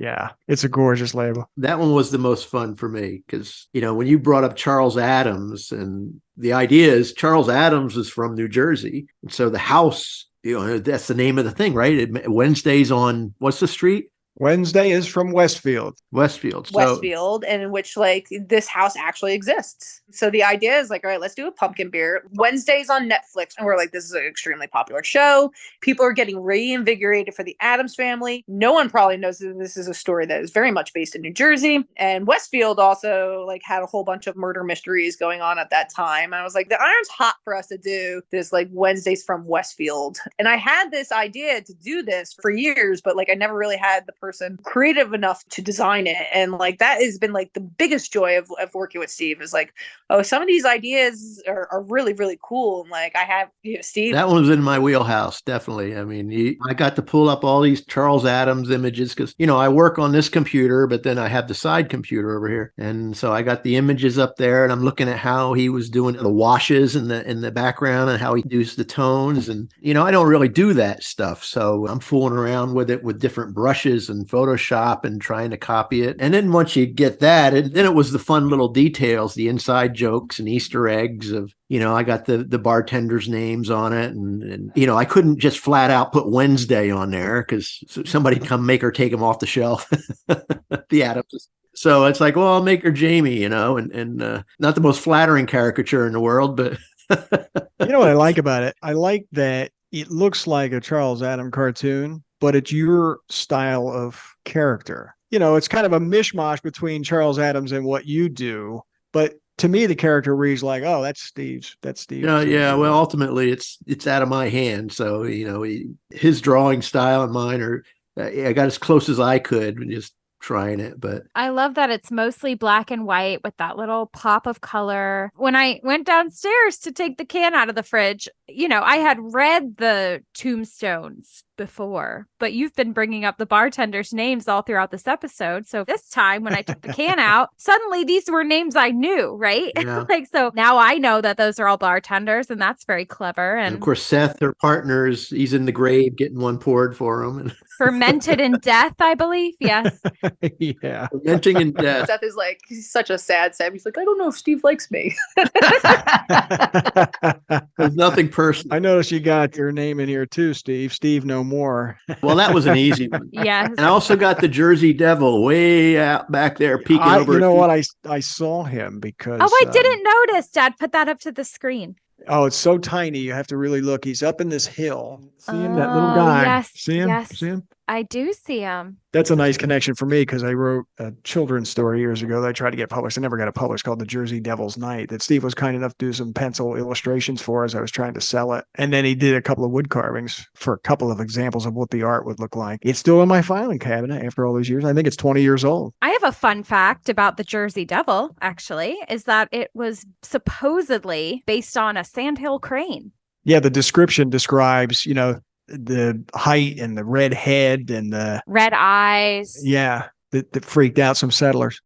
Yeah, it's a gorgeous label. That one was the most fun for me because, when you brought up Charles Adams, and the idea is Charles Adams is from New Jersey. And so the house, that's the name of the thing, right? Wednesdays on what's the street? Wednesday is from Westfield. Westfield. So Westfield, and in which like this house actually exists. So the idea is like, all right, let's do a pumpkin beer. Wednesdays on Netflix. And we're like, this is an extremely popular show. People are getting reinvigorated for the Addams family. No one probably knows that this is a story that is very much based in New Jersey. And Westfield also like had a whole bunch of murder mysteries going on at that time. And I was like, the iron's hot for us to do this like Wednesdays from Westfield. And I had this idea to do this for years, but like I never really had the person creative enough to design it. And like that has been like the biggest joy of working with Steve is like, oh, some of these ideas are really, really cool. And like I have, Steve. That one was in my wheelhouse, definitely. I mean, I got to pull up all these Charles Adams images because, I work on this computer, but then I have the side computer over here. And so I got the images up there and I'm looking at how he was doing the washes in the background and how he used the tones. And, I don't really do that stuff. So I'm fooling around with it with different brushes and Photoshop and trying to copy it. And then once you get that, then it was the fun little details, the inside jokes and Easter eggs of, I got the bartenders' names on it. And I couldn't just flat out put Wednesday on there because somebody come make her take them off the shelf. The Adams. So it's like, well, I'll make her Jamie, and not the most flattering caricature in the world, but. You know what I like about it? I like that it looks like a Charles Addams cartoon, but it's your style of character. It's kind of a mishmash between Charles Addams and what you do. But to me, the character reads like, oh, that's Steve's. That's Steve's. Yeah. Well, ultimately, it's out of my hand. So, his drawing style and mine are, I got as close as I could just trying it. But I love that it's mostly black and white with that little pop of color. When I went downstairs to take the can out of the fridge, I had read the tombstones before, but you've been bringing up the bartenders' names all throughout this episode. So this time when I took the can out, suddenly these were names I knew, right? Yeah. So now I know that those are all bartenders, and that's very clever. And of course, Seth, their partners, he's in the grave getting one poured for him. Fermented in death, I believe. Yes. Yeah. Fermenting in death. Seth is like, he's such a sad Sam. He's like, I don't know if Steve likes me. There's nothing personal. I noticed you got your name in here too, Steve. Steve no more. Well, that was an easy one. Yes. And I also got the Jersey Devil way out back there peeking over. You know what? I saw him because. Oh, I didn't notice. Dad, put that up to the screen. Oh, it's so tiny. You have to really look. He's up in this hill. See him, that little guy? Yes. See him? Yes. See him? I do see him. That's a nice connection for me because I wrote a children's story years ago that I tried to get published. I never got it published, called The Jersey Devil's Night, that Steve was kind enough to do some pencil illustrations for as I was trying to sell it. And then he did a couple of wood carvings for a couple of examples of what the art would look like. It's still in my filing cabinet after all these years. I think it's 20 years old. I have a fun fact about the Jersey Devil, actually, is that it was supposedly based on a sandhill crane. Yeah, the description describes, the height and the red head and the red eyes. Yeah, that freaked out some settlers.